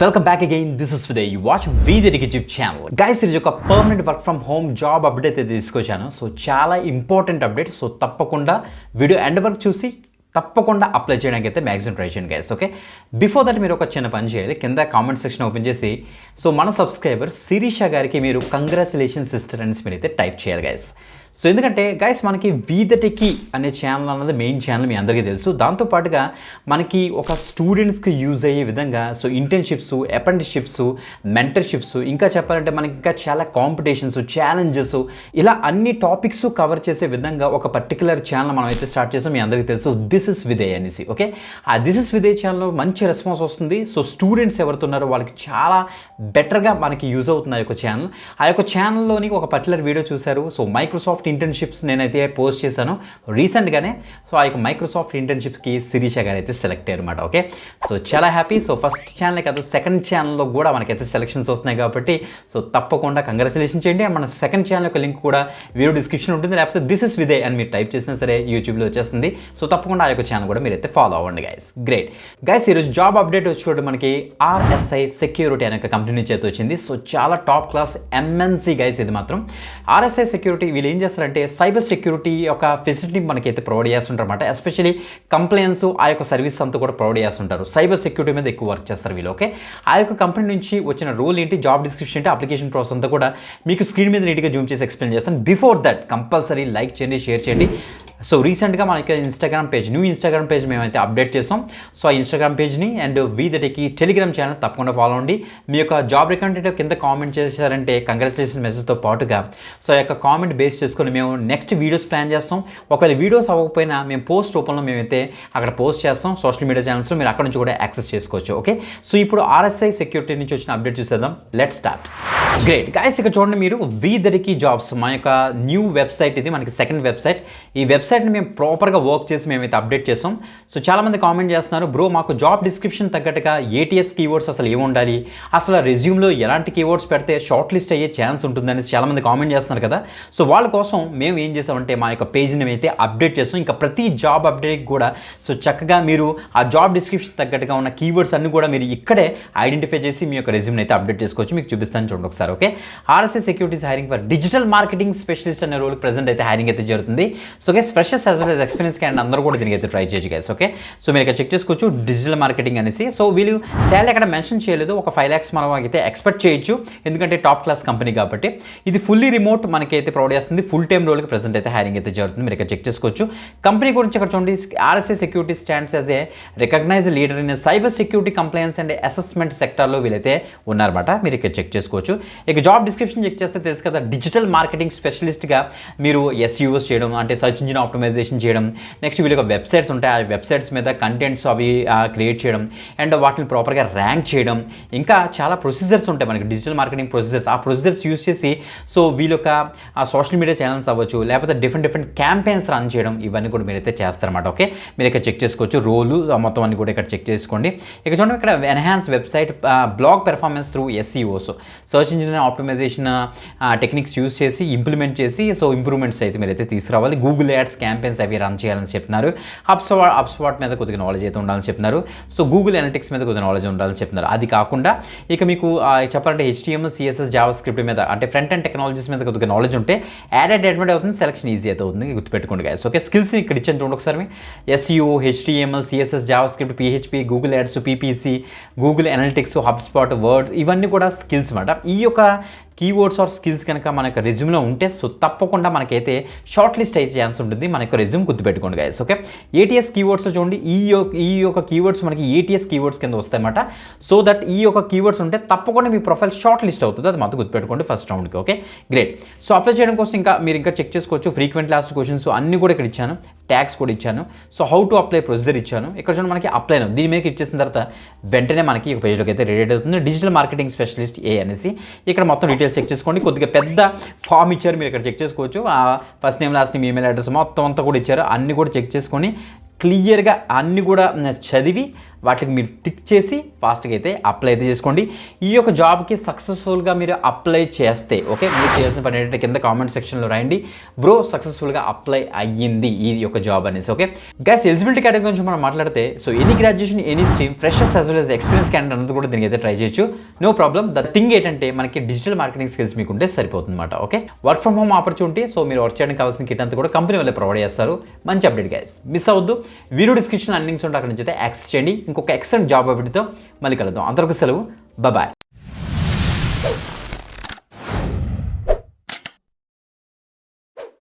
Welcome back again. This is Videy. You watch Videy YouTube channel. Guys, ఇది ఒక permanent work from home job update అయితే తీసుకొచ్చాను. So చాలా important update. So తప్పకుండా video end వరకు చూసి తప్పకుండా అప్లై చేయడానికి అయితే మ్యాక్సిమం ట్రై చేయండి గైస్. ఓకే, బిఫోర్ దట్ మీరు ఒక చిన్న పని చేయాలి. కింద కామెంట్ సెక్షన్ ఓపెన్ చేసి సో మన సబ్స్క్రైబర్ శిరీష గారికి మీరు కంగ్రాచులేషన్ సిస్టర్ అని మీరు అయితే టైప్ చేయాలి గైస్. సో ఎందుకంటే గైస్ మనకి వీదటికి అనే ఛానల్ అన్నది మెయిన్ ఛానల్ మీ అందరికీ తెలుసు. దాంతోపాటుగా మనకి ఒక స్టూడెంట్స్కి యూజ్ అయ్యే విధంగా సో ఇంటర్న్షిప్స్, అప్రెంటిస్షిప్స్, మెంటర్షిప్స్, ఇంకా చెప్పాలంటే మనకి ఇంకా చాలా కాంపిటీషన్స్, ఛాలెంజెస్, ఇలా అన్ని టాపిక్స్ కవర్ చేసే విధంగా ఒక పర్టికులర్ ఛానల్ మనం అయితే స్టార్ట్ చేసాం. మీ అందరికీ తెలుసు దిస్ ఇస్ విదయ్ అనేసి. ఓకే, ఆ దిస్ ఇస్ విదయ్ ఛానల్లో మంచి రెస్పాన్స్ వస్తుంది. సో స్టూడెంట్స్ ఎవరుతున్నారో వాళ్ళకి చాలా బెటర్గా మనకి యూజ్ అవుతుంది ఆ యొక్క ఛానల్. ఆ యొక్క ఛానల్లోని ఒక పర్టికులర్ వీడియో చూశారు. సో మైక్రోసాఫ్ట్ ఇంటర్న్షిప్స్ నేనైతే పోస్ట్ చేశాను రీసెంట్గానే. సో ఆ యొక్క మైక్రోసాఫ్ట్ ఇంటర్న్షిప్కి శిరీష గారు అయితే సెలెక్ట్ అయ్యారు అనమాట. ఓకే, సో చాలా హ్యాపీ. సో ఫస్ట్ ఛానల్ కాదు, సెకండ్ ఛానల్లో కూడా మనకైతే సెలెక్షన్స్ వస్తున్నాయి కాబట్టి సో తప్పకుండా కంగ్రాచులేషన్ చేయండి. మన సెకండ్ ఛానల్ యొక్క లింక్ కూడా వీడియో డిస్క్రిప్షన్ ఉంటుంది, లేకపోతే దిస్ ఇస్ విదయ్ అని మీరు టైప్ చేసినా సరే యూట్యూబ్లో వచ్చేస్తుంది. సో తప్పకుండా ఆ యొక్క ఛానల్ కూడా మీరైతే ఫాలో అవ్వండి గైస్. గ్రేట్ గైస్, ఈరోజు జాబ్ అప్డేట్ వచ్చి మనకి RSI సెక్యూరిటీ అనే ఒక కంపెనీ నుంచి అయితే వచ్చింది. సో చాలా టాప్ క్లాస్ MNC గైస్. ఇది మాత్రం RSI సెక్యూరిటీ వీళ్ళు ఏం చేస్తారంటే సైబర్ సెక్యూరిటీ ఒక ఫెసిలిటీ మనకైతే ప్రొవైడ్ చేస్తుంటారు అనమాట. ఎస్పెషల్లీ కంప్లైంట్స్ ఆ యొక్క సర్వీస్ అంతా కూడా ప్రొవైడ్ చేస్తుంటారు. సైబర్ సెక్యూరిటీ మీద ఎక్కువ వర్క్ చేస్తారు వీళ్ళు. ఓకే, ఆ యొక్క కంపెనీ నుంచి వచ్చిన రోల్ ఏంటి, జాబ్ డిస్క్రిప్షన్ ఏంటి, అప్లికేషన్ ప్రాసెస్ అంతా కూడా మీకు స్క్రీన్ మీద నీట్గా జూమ్ చేసి ఎక్స్ప్లెయిన్ చేస్తాను. బిఫోర్ దట్ కంపల్సరీ లైక్ చేయండి, షేర్ చేయండి. సో రీసెంట్గా మనకి న్యూ ఇన్స్టాగ్రామ్ పేజ్ మేమైతే అప్డేట్ చేసాం. సో ఆ ఇన్స్టాగ్రామ్ పేజ్ని అండ్ వీదటికి టెలిగ్రామ్ ఛానల్ తప్పకుండా ఫాలో అవ్వండి. మీ యొక్క జాబ్ రికమెండేటివ్ కింద కామెంట్ చేశారంటే కంగ్రాచులేషన్ మెసేజ్తో పాటుగా సో ఆ యొక్క కామెంట్ బేస్ చేసుకొని మేము నెక్స్ట్ వీడియోస్ ప్లాన్ చేస్తాం. ఒకవేళ వీడియోస్ అవ్వకపోయినా మేము పోస్ట్ రూపంలో మేమైతే అక్కడ పోస్ట్ చేస్తాం సోషల్ మీడియా ఛానల్స్లో. మీరు అక్కడ నుంచి కూడా యాక్సెస్ చేసుకోవచ్చు. ఓకే, సో ఇప్పుడు RSI సెక్యూరిటీ నుంచి వచ్చిన అప్డేట్ చూసేద్దాం. Let start. గ్రేట్ గైస్, ఇక్కడ చూడండి మీరు వీదరికి జాబ్స్ మా యొక్క న్యూ వెబ్సైట్. ఇది మనకి సెకండ్ వెబ్సైట్. ఈ వెబ్సైట్ని మేము ప్రాపర్గా వర్క్ చేసి మేమైతే అప్డేట్ చేస్తాం. సో చాలామంది కామెంట్ చేస్తున్నారు, బ్రో మాకు జాబ్ డిస్క్రిప్షన్ తగ్గట్టుగా ATS కీవర్డ్స్ అసలు ఏముండాలి, అసలు రెజ్యూమ్లో ఎలాంటి కీవర్డ్స్ పెడితే షార్ట్ లిస్ట్ అయ్యే ఛాన్స్ ఉంటుందని చాలామంది కామెంట్ చేస్తున్నారు కదా. సో వాళ్ళ కోసం మేము ఏం చేసామంటే మా యొక్క పేజ్ని అయితే అప్డేట్ చేస్తాం. ఇంకా ప్రతి జాబ్ అప్డేట్ కూడా సో చక్కగా మీరు ఆ జాబ్ డిస్క్రిప్షన్ తగ్గట్టుగా ఉన్న కీవర్డ్స్ అన్ని కూడా మీరు ఇక్కడే ఐడెంటిఫై చేసి మీ యొక్క రెజ్యూమ్ని అయితే అప్డేట్ చేసుకోవచ్చు. మీకు చూపిస్తాను చూడండి ఒకసారి. Okay, RSI securities hiring for digital marketing specialist అనే రోల్ ప్రెజెంట్ అయితే హైరింగ్ అయితే జరుగుతుంది. So guys freshers as well as experience candidate అందరూ కూడా దీనికి అయితే ట్రై చేయొచ్చు గైస్. ఓకే, సో మీరు ఇక్కడ చెక్ చేసుకోవచ్చు డిజిటల్ మార్కెటింగ్ అనేసి. సో వీళ్ళు శాలరీ అక్కడ మెన్షన్ చేయలేదు. ఒక 5 lakhs మనం అయితే ఎక్స్పెక్ట్ చేయొచ్చు, ఎందుకంటే టాప్ క్లాస్ కంపెనీ కాబట్టి. ఇది ఫుల్లీ రిమోట్ మనకి అయితే ప్రొవైడ్ చేస్తుంది. ఫుల్ టైమ్ రోల్కి ప్రెజెంట్ అయితే హైరింగ్ అయితే జరుగుతుంది. మీరు ఇక్కడ చెక్ చేసుకోవచ్చు. కంపెనీ గురించి ఇక్కడ చూడండి, RSI security stands as a recognized leader in cyber security compliance and assessment సెక్టార్లో వీళ్ళైతే ఉన్నారన్నమాట. మీరు ఇక్కడ చెక్ చేసుకోవచ్చు. ఇక జాబ్ డిస్క్రిప్షన్ చెక్ చేస్తే తెలుసు కదా, డిజిటల్ మార్కెటింగ్ స్పెషలిస్ట్గా మీరు SEOs చేయడం అంటే సర్చ్ ఇంజిన్ ఆప్టిమైజేషన్ చేయడం. నెక్స్ట్ వీళ్ళకి వెబ్సైట్స్ ఉంటాయి, ఆ వెబ్సైట్స్ మీద కంటెంట్స్ అవి క్రియేట్ చేయడం అండ్ వాటిని ప్రాపర్గా ర్యాంక్ చేయడం. ఇంకా చాలా ప్రొసీజర్స్ ఉంటాయి మనకి డిజిటల్ మార్కెటింగ్ ప్రొసీజర్స్. ఆ ప్రొసీజర్స్ యూస్ చేసి సో వీళ్ళ యొక్క సోషల్ మీడియా ఛానల్స్ అవ్వచ్చు, లేకపోతే డిఫరెంట్ క్యాంపెయిన్స్ రన్ చేయడం, ఇవన్నీ కూడా మీరైతే చేస్తారన్నమాట. ఓకే, మీరు ఇక్కడ చెక్ చేసుకోవచ్చు. రోలు మొత్తం అన్ని కూడా ఇక్కడ చెక్ చేసుకోండి. ఇక చూడండి, ఇక్కడ enhance website blog performance through SEOs, search engine optimization techniques use చేసి ఇంప్లిమెంట్ చేసి సో ఇంప్రూవ్మెంట్స్ అయితే మీరైతే తీసుకురావాలి. గూగుల్ యాడ్స్ క్యాంపెయిన్స్ అవి రన్ చేయాలని చెప్తున్నారు. హబ్స్పాట్ మీద కొద్దిగా నాలెడ్జ్ అయితే ఉండాలని చెప్తున్నారు. సో గూగుల్ అనలిటిక్స్ మీద కొద్దిగా నాలెడ్జ్ ఉండాలని చెప్తున్నారు. అది కాకుండా ఇక మీకు చెప్పాలంటే HTML, CSS, JavaScript మీద అంటే ఫ్రంట్ అండ్ టెక్నాలజీస్ మీద కొద్దిగా నాలెడ్జ్ ఉంటే యాడెడ్ అడ్మిట్ అవుతుంది, సెలక్షన్ ఈజీ అయితే అవుతుంది. గుర్తుపెట్టుకోండి గైస్. ఓకే, స్కిల్స్ ఇక్కడ ఇచ్చాను చూడండి ఒకసారి. SEO, HTML, CSS, JavaScript, PHP, Google ads, PPC, Google analytics, హబ్స్పాట్, word, ఇవన్నీ కూడా స్కిల్స్ అన్నమాట. ఈ యొక్క కీవర్డ్స్ ఆర్ స్కిల్స్ కనుక మన యొక్క రెజ్యూమ్లో ఉంటే సో తప్పకుండా మనకైతే షార్ట్ లిస్ట్ అయ్యే ఛాన్స్ ఉంటుంది. మన యొక్క రెజ్యూమ్ గుర్తుపెట్టుకోండి గైస్. ఓకే, ATS కీవర్డ్స్ చూడండి. ఈ యొక్క కీవర్డ్స్ మనకి ATS కీవర్డ్స్ కింద వస్తాయన్నమాట. సో దట్ ఈ యొక్క కీవర్డ్స్ ఉంటే తప్పకుండా మీ ప్రొఫైల్ షార్ట్ లిస్ట్ అవుతుంది. అది మాత్రం గుర్తుపెట్టుకోండి ఫస్ట్ రౌండ్కి. Okay, great. సో అప్లై చేయడం కోసం మీరు ఇంకా చెక్ చేసుకోవచ్చు. ఫ్రీక్వెంట్ లాస్ట్ క్వశ్చన్స్ అన్నీ కూడా ఇక్కడ ఇచ్చాను, ట్యాగ్స్ కూడా ఇచ్చాను. So how to apply procedure ఇచ్చాను. ఇక్కడ చూడండి మనకి అప్లై దీని మీద ఇచ్చేసిన తర్వాత వెంటనే మనకి ఒక పేజ్లోకి అయితే రెడీ అవుతుంది. డిజిటల్ మార్కెటింగ్ స్పెషలిస్ట్ A అనేసి ఇక్కడ మొత్తం డీటెయిల్స్ చెక్ చేసుకోండి. కొద్దిగా పెద్ద ఫామ్ ఇచ్చారు, మీరు ఇక్కడ చెక్ చేసుకోవచ్చు. First name last name email address మొత్తం అంతా కూడా ఇచ్చారు. అన్నీ కూడా చెక్ చేసుకొని క్లియర్గా అన్నీ కూడా చదివి వాటికి మీరు టిక్ చేసి ఫాస్ట్గా అయితే అప్లై అయితే చేసుకోండి. ఈ యొక్క జాబ్కి సక్సెస్ఫుల్గా మీరు అప్లై చేస్తే ఓకే, మీరు చేయాల్సిన పని ఏంటంటే కింద కామెంట్ సెక్షన్లో రాయండి, బ్రో సక్సెస్ఫుల్గా అప్లై అయ్యింది ఈ యొక్క జాబ్ అనేసి. ఓకే గైస్, ఎలిజిబిలిటీ కేటగిరీ గురించి మనం మాట్లాడితే so any graduation any stream freshers as well as experience candidate అన్నది కూడా దీనికి అయితే ట్రై చేయొచ్చు, నో ప్రాబ్లం. ద థింగ్ ఏంటంటే మనకి డిజిటల్ మార్కెటింగ్ స్కిల్స్ మీకు ఉంటే సరిపోతుంది అనమాట. Okay, work from home opportunity, so మీరు వర్క్ చేయడానికి కావాల్సిన కిట్ అంతా కూడా కంపెనీ వాళ్ళే ప్రొవైడ్ చేస్తారు. మంచి అప్డేట్ గైస్, మిస్ అవ్వద్దు. వీడియో డిస్క్రిప్షన్ అన్ని లింక్స్ ఉంటే అక్కడ నుంచి అయితే యాక్సెస్ చేయండి. ఇంకొక ఎక్సలెంట్ జాబ్ అప్డేట్తో మళ్ళీ కలుద్దాం. అందరికీ సెలవు, బాయ్.